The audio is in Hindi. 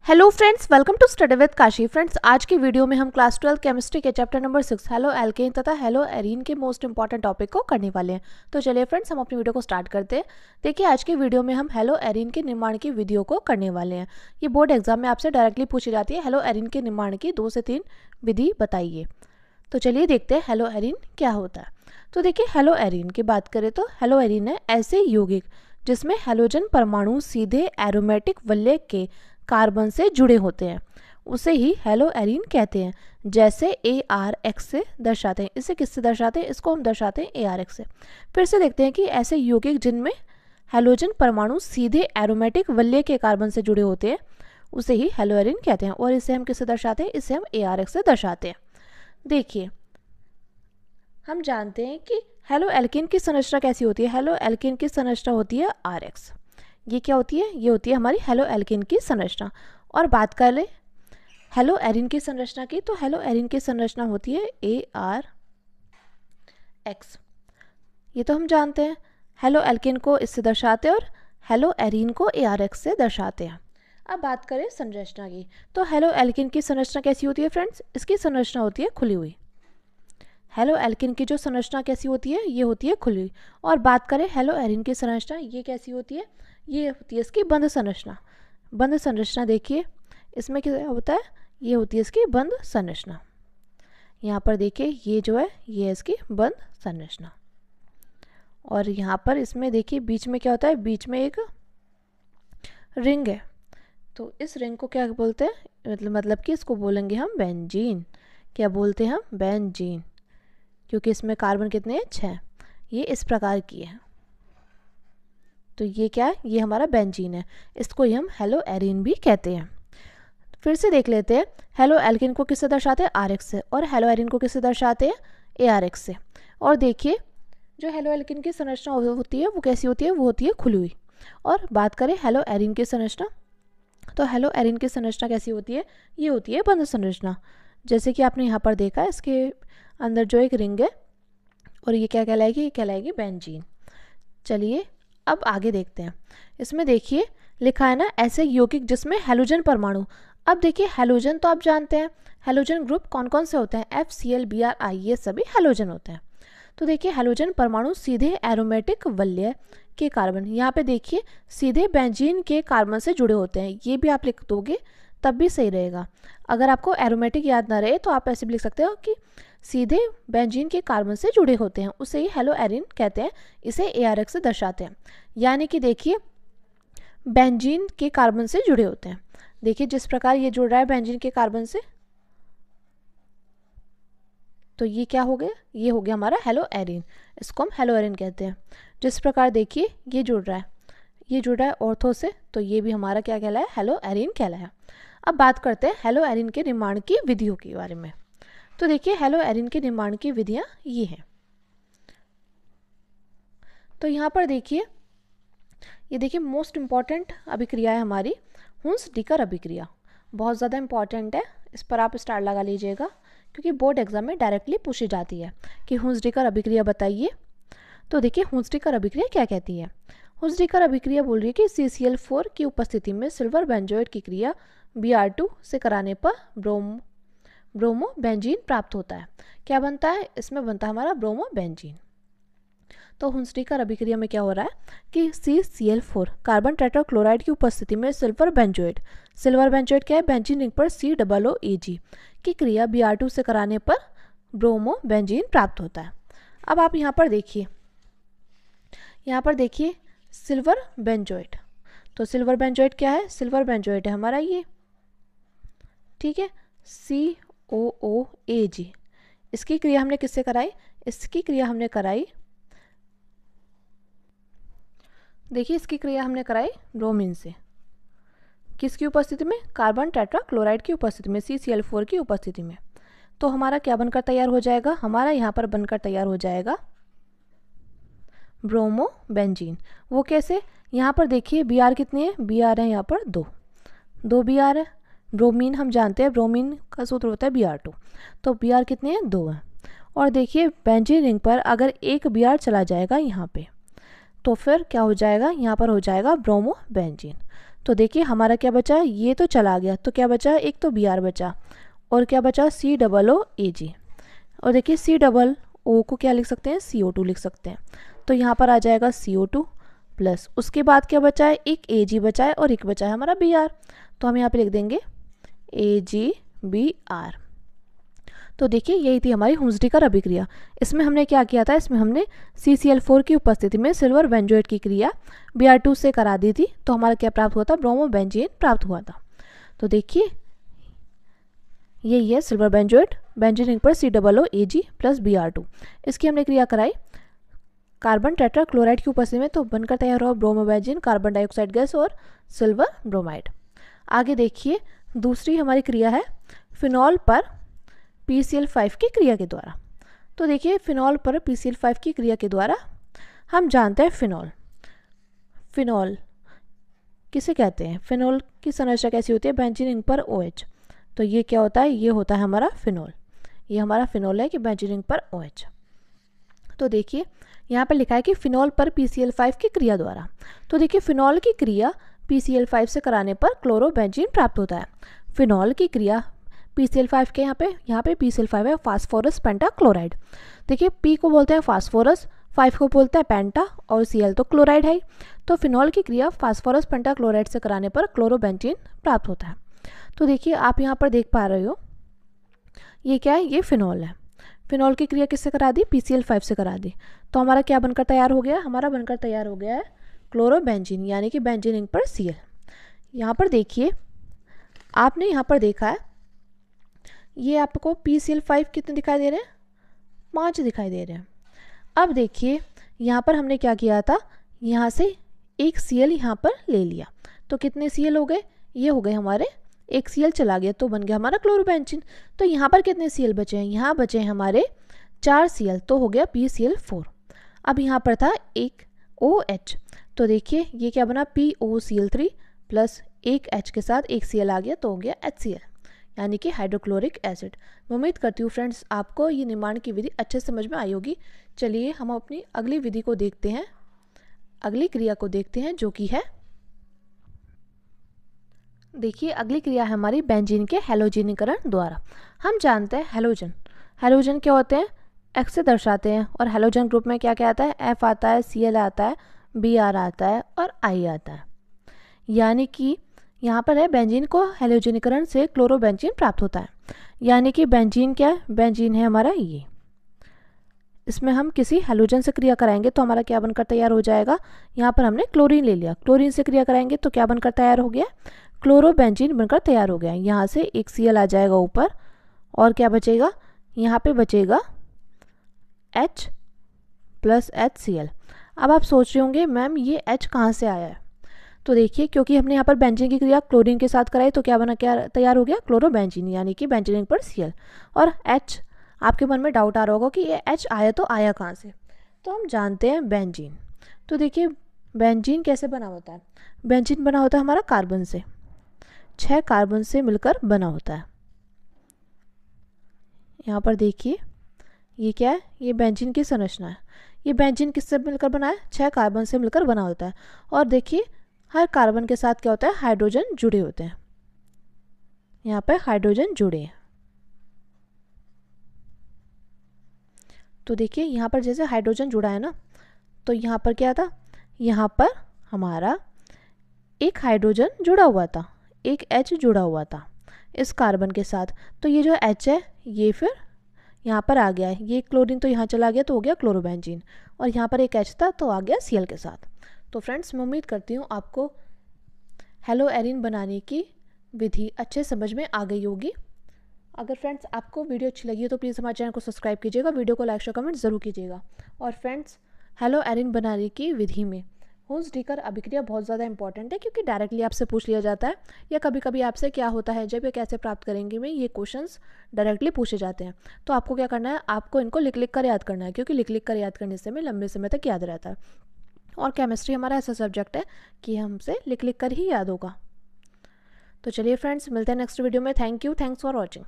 Hello friends, welcome to study with Kashi. Friends, आज की वीडियो में हम क्लास 12 केमिस्ट्री के चैप्टर नंबर 6 हेलो एल्केन तथा हेलो एरीन के मोस्ट इंपॉर्टेंट टॉपिक को करने वाले हैं। तो चलिए फ्रेंड्स, हम अपनी वीडियो को स्टार्ट करते हैं। देखिए, आज की वीडियो में हम हेलो एरीन के निर्माण की विधियों को करने वाले हैं। ये बोर्ड एग्जाम में आपसे डायरेक्टली पूछी जाती है, हेलो एरीन के निर्माण की 2 से 3 विधि बताइए। तो चलिए देखते हैं हेलो एरीन क्या होता है। तो देखिए, हेलो एरीन की बात करें तो हेलो एरीन है ऐसे यौगिक जिसमें हैलोजन परमाणु सीधे एरोमेटिक वलय के कार्बन से जुड़े होते हैं, उसे ही हेलो एरीन कहते हैं। जैसे ARX से दर्शाते हैं। इसे किससे दर्शाते हैं? इसको हम दर्शाते हैं ARX से। फिर से देखते हैं कि ऐसे यौगिक जिनमें हैलोजन परमाणु सीधे एरोमेटिक वलय के कार्बन से जुड़े होते हैं, उसे ही हेलो एरीन कहते हैं। और इसे हम किससे दर्शाते हैं? इसे हम ARX से दर्शाते हैं। देखिए, हम जानते हैं कि हेलो एल्केन की संरचना कैसी होती है। हेलो एल्केन की संरचना होती है RX। ये क्या होती है? ये होती है हमारी हेलो एल्केन की संरचना। और बात कर ले हेलो एरीन की संरचना की, तो हेलो एरीन की संरचना होती है ARX। ये तो हम जानते हैं। हेलो एल्केन को इससे दर्शाते हैं और हेलो एरीन को ARX से दर्शाते हैं। अब बात करें संरचना की, तो हेलो एल्केन की संरचना कैसी होती है फ्रेंड्स? इसकी संरचना होती है खुली हुई। हेलो एल्केन की जो संरचना कैसी होती है? ये होती है खुली। और बात करें हेलो एरीन की संरचना, ये कैसी होती है? ये होती है इसकी बंद संरचना। बंद संरचना देखिए, इसमें क्या होता है? ये होती है इसकी बंद संरचना। यहाँ पर देखिए, ये जो है ये है इसकी बंद संरचना। और यहाँ पर इसमें देखिए बीच में क्या होता है? बीच में एक रिंग है। तो इस रिंग को क्या बोलते हैं? मतलब कि इसको बोलेंगे हम बेंजीन। क्या बोलते हैं हम? बेंजीन। क्योंकि इसमें कार्बन कितने हैं? 6। ये इस प्रकार की है। तो ये क्या है? ये हमारा बेंजीन है। इसको ही हम हेलो एरीन भी कहते हैं। फिर से देख लेते हैं, हेलो एल्केन को किससे दर्शाते हैं? RX से। और हेलो एरीन को किससे दर्शाते हैं? ARX से। और देखिए, जो हेलो एल्केन की संरचना होती है वो कैसी होती है? वो होती है खुली हुई। और बात करें हेलो एरीन की संरचना, तो हेलो एरीन की संरचना कैसी होती है? ये होती है बंद संरचना। जैसे कि आपने यहाँ पर देखा, इसके अंदर जो एक रिंग है, और ये क्या कहलाएगी? ये कहलाएगी बेंजीन। चलिए अब आगे देखते हैं। इसमें देखिए लिखा है ना, ऐसे यौगिक जिसमें हैलोजन परमाणु। अब देखिए, हैलोजन तो आप जानते हैं, हैलोजन ग्रुप कौन कौन से होते हैं? FCl BrI, ये सभी हैलोजन होते हैं। तो देखिए, हैलोजन परमाणु सीधे एरोमेटिक वलय के कार्बन, यहाँ पे देखिए सीधे बेंजीन के कार्बन से जुड़े होते हैं। ये भी आप लिख दोगे तब भी सही रहेगा। अगर आपको एरोमेटिक याद ना रहे तो आप ऐसे भी लिख सकते हो कि सीधे बेंजीन के कार्बन से जुड़े होते हैं, उसे ही हेलो एरीन कहते हैं। इसे ARX से दर्शाते हैं। यानी कि देखिए, बेंजीन के कार्बन से जुड़े होते हैं। देखिए जिस प्रकार ये जुड़ रहा है बेंजीन के कार्बन से, तो ये क्या हो गया? ये हो गया हमारा हेलो एरीन। इसको हम हेलो एरीन कहते हैं। जिस प्रकार देखिए ये जुड़ रहा है, ये जुड़ रहा है ऑर्थो से, तो ये भी हमारा क्या कहलाया? हेलो एरीन कहलाया। अब बात करते हैं हेलो एरीन के निर्माण की विधियों के बारे में। तो देखिए, हेलो एरीन के निर्माण की विधियां ये हैं। तो यहाँ पर देखिए, ये देखिए मोस्ट इम्पॉर्टेंट अभिक्रिया है हमारी हुंस-डिकर अभिक्रिया। बहुत ज़्यादा इंपॉर्टेंट है, इस पर आप स्टार लगा लीजिएगा, क्योंकि बोर्ड एग्जाम में डायरेक्टली पूछी जाती है कि हुंस-डिकर अभिक्रिया बताइए। तो देखिए, हुंस-डिकर अभिक्रिया क्या कहती है? हुंस-डिकर अभिक्रिया बोल रही है कि CCl4 की उपस्थिति में सिल्वर बेंजोएट की क्रिया Br2 से कराने पर ब्रोमो बेंजीन प्राप्त होता है। क्या बनता है? इसमें बनता है हमारा ब्रोमो बेंजीन। तो हुंस-डिकर अभिक्रिया में क्या हो रहा है कि CCl4 कार्बन टेट्राक्लोराइड की उपस्थिति में सिल्वर बेंजोएट क्या है? बेंजीन रिंग पर COOAg की क्रिया Br2 से कराने पर ब्रोमो बेंजीन प्राप्त होता है। अब आप यहाँ पर देखिए सिल्वर बेंजोएट। तो सिल्वर बेंजोएट क्या है? सिल्वर बेंजोएट है हमारा ये, ठीक है, COOAg। इसकी क्रिया हमने किससे कराई? इसकी क्रिया हमने कराई, देखिए इसकी क्रिया हमने कराई ब्रोमीन से। किसकी उपस्थिति में? कार्बन टेट्राक्लोराइड की उपस्थिति में, CCl4 की उपस्थिति में। तो हमारा क्या बनकर तैयार हो जाएगा? हमारा यहाँ पर बनकर तैयार हो जाएगा ब्रोमो बेंजीन। वो कैसे? यहाँ पर देखिए Br कितने हैं? Br है यहाँ पर 2 Br है। ब्रोमीन हम जानते हैं, ब्रोमीन का सूत्र होता है Br2। तो Br कितने हैं? 2 हैं। और देखिए बेंजीन रिंग पर अगर एक Br चला जाएगा यहाँ पे, तो फिर क्या हो जाएगा? यहाँ पर हो जाएगा ब्रोमो बेंजीन। तो देखिए हमारा क्या बचा, ये तो चला गया, तो क्या बचा, एक तो Br बचा और क्या बचा COOAg। और देखिए COO को क्या लिख सकते हैं, CO2 लिख सकते हैं। तो यहाँ पर आ जाएगा CO2 प्लस उसके बाद क्या बचा है, एक Ag बचा है और एक बचा है हमारा Br। तो हम यहाँ पे लिख देंगे AgBr। तो देखिए यही थी हमारी हुंसडीकर अभिक्रिया। इसमें हमने क्या किया था, इसमें हमने CCl4 की उपस्थिति में सिल्वर बेंजोएट की क्रिया Br2 से करा दी थी। तो हमारा क्या प्राप्त हुआ था, ब्रोमोबेंजीन प्राप्त हुआ था। तो देखिए यही है सिल्वर बेंजोएट, बेंजीन रिंग पर COOAg प्लस Br2। इसकी हमने क्रिया कराई कार्बन टेट्रा क्लोराइड की उपस्थिति में, तो बनकर तैयार हुआ ब्रोमोबेंजीन, कार्बन डाइऑक्साइड गैस और सिल्वर ब्रोमाइड। आगे देखिए दूसरी हमारी क्रिया है फिनॉल पर PCl5 की क्रिया के द्वारा। तो देखिए फिनॉल पर PCl5 की क्रिया के द्वारा हम जानते हैं फिनॉल किसे कहते हैं, फिनॉल की संरचना कैसी होती है, बेंजीन रिंग पर OH। तो ये क्या होता है, ये होता है हमारा फिनॉल, ये हमारा फिनॉल है कि बेंजीन रिंग पर OH। तो देखिए यहाँ पर लिखा है कि फिनॉल पर PCl5 की क्रिया द्वारा। तो देखिए फिनॉल की क्रिया PCl5 से कराने पर क्लोरोबेंजीन प्राप्त होता है। फिनॉल की क्रिया PCl5 के यहाँ पे PCl5 है फास्फोरस पेंटाक्लोराइड। देखिए P को बोलते हैं फास्फोरस, 5 को बोलते हैं पेंटा और Cl तो क्लोराइड है। तो फिनॉल की क्रिया फास्फोरस पेंटाक्लोराइड से कराने पर क्लोरोबेंजीन प्राप्त होता है। तो देखिए आप यहाँ पर देख पा रहे हो ये क्या है, ये फिनॉल है। फिनॉल की क्रिया किससे करा दी, PCl5 से करा दी। तो हमारा क्या बनकर तैयार हो गया, हमारा बनकर तैयार हो गया है क्लोरोबेंजीन, यानी कि बेंजीन रिंग पर Cl। यहाँ पर देखिए आपने यहाँ पर देखा है ये आपको PCl5 कितने दिखाई दे रहे हैं, 5 दिखाई दे रहे हैं। अब देखिए यहाँ पर हमने क्या किया था, यहाँ से एक Cl यहाँ पर ले लिया, तो कितने Cl हो गए, ये हो गए हमारे, एक Cl चला गया तो बन गया हमारा क्लोरोबेंजीन। तो यहाँ पर कितने Cl बचे हैं, यहाँ बचे हैं हमारे 4 Cl, तो हो गया PCl4। अब यहाँ पर था एक OH, तो देखिए ये क्या बना, POCl3 प्लस एक H के साथ एक Cl आ गया तो हो गया HCl, यानी कि हाइड्रोक्लोरिक एसिड। मैं उम्मीद करती हूँ फ्रेंड्स आपको ये निर्माण की विधि अच्छे से समझ में आई होगी। चलिए हम अपनी अगली विधि को देखते हैं, अगली क्रिया को देखते हैं जो कि है, देखिए अगली क्रिया है हमारी बेंजीन के हैलोजनीकरण द्वारा। हम जानते हैं हैलोजन क्या होते हैं, X से दर्शाते हैं, और हैलोजन ग्रुप में क्या क्या आता है, F आता है, Cl आता है, Br आता है और I आता है। यानी कि यहाँ पर है बेंजीन को हैलोजनीकरण से क्लोरोबेंजीन प्राप्त होता है। यानी कि बेंजीन क्या है, बेंजीन है हमारा ये, इसमें हम किसी हैलोजन से क्रिया कराएंगे तो हमारा क्या बनकर तैयार हो जाएगा, यहाँ पर हमने क्लोरीन ले लिया, क्लोरीन से क्रिया कराएंगे तो क्या बनकर तैयार हो गया, क्लोरोबेंजीन बनकर तैयार हो गया। यहाँ से एक Cl आ जाएगा ऊपर और क्या बचेगा, यहाँ पे बचेगा H प्लस HCl। अब आप सोच रहे होंगे मैम ये H कहाँ से आया है, तो देखिए क्योंकि हमने यहाँ पर बेंजीन की क्रिया क्लोरीन के साथ कराई तो क्या बना, क्या तैयार हो गया, क्लोरोबेंजीन, यानी कि बेंजीन रिंग पर Cl। और H, आपके मन में डाउट आ रहा होगा कि ये H आया तो आया कहाँ से, तो हम जानते हैं बेंजीन। तो देखिए बेंजीन कैसे बना होता है, बेंजीन बना होता है हमारा कार्बन से, 6 कार्बन से मिलकर बना होता है। यहाँ पर देखिए ये क्या है, ये बेंजीन की संरचना है। ये बेंजीन किससे मिलकर बना है, 6 कार्बन से मिलकर बना होता है। और देखिए हर कार्बन के साथ क्या होता है, हाइड्रोजन जुड़े होते हैं, यहाँ पर हाइड्रोजन जुड़े हैं। तो देखिए यहाँ पर जैसे हाइड्रोजन जुड़ा है ना, तो यहाँ पर क्या था, यहाँ पर हमारा एक हाइड्रोजन जुड़ा हुआ था, एक H जुड़ा हुआ था इस कार्बन के साथ। तो ये जो H है ये फिर यहाँ पर आ गया है, ये क्लोरीन तो यहाँ चला गया तो हो गया क्लोरोबेंजीन, और यहाँ पर एक H था तो आ गया Cl के साथ। तो फ्रेंड्स मैं उम्मीद करती हूँ आपको हेलो एरिन बनाने की विधि अच्छे समझ में आ गई होगी। अगर फ्रेंड्स आपको वीडियो अच्छी लगी है तो प्लीज़ हमारे चैनल को सब्सक्राइब कीजिएगा, वीडियो को लाइक शेयर कमेंट ज़रूर कीजिएगा। और फ्रेंड्स हेलो एरिन बनाने की विधि में हुंसडीकर अभिक्रिया बहुत ज़्यादा इंपॉर्टेंट है, क्योंकि डायरेक्टली आपसे पूछ लिया जाता है, या कभी कभी आपसे क्या होता है जब ये कैसे प्राप्त करेंगे में ये क्वेश्चंस डायरेक्टली पूछे जाते हैं। तो आपको क्या करना है, आपको इनको लिख लिख कर याद करना है, क्योंकि लिख लिख कर याद करने से में लंबे समय तक याद रहता है। और केमिस्ट्री हमारा ऐसा सब्जेक्ट है कि हमसे लिख लिख कर ही याद होगा। तो चलिए फ्रेंड्स मिलते हैं नेक्स्ट वीडियो में। Thank you, thanks for watching.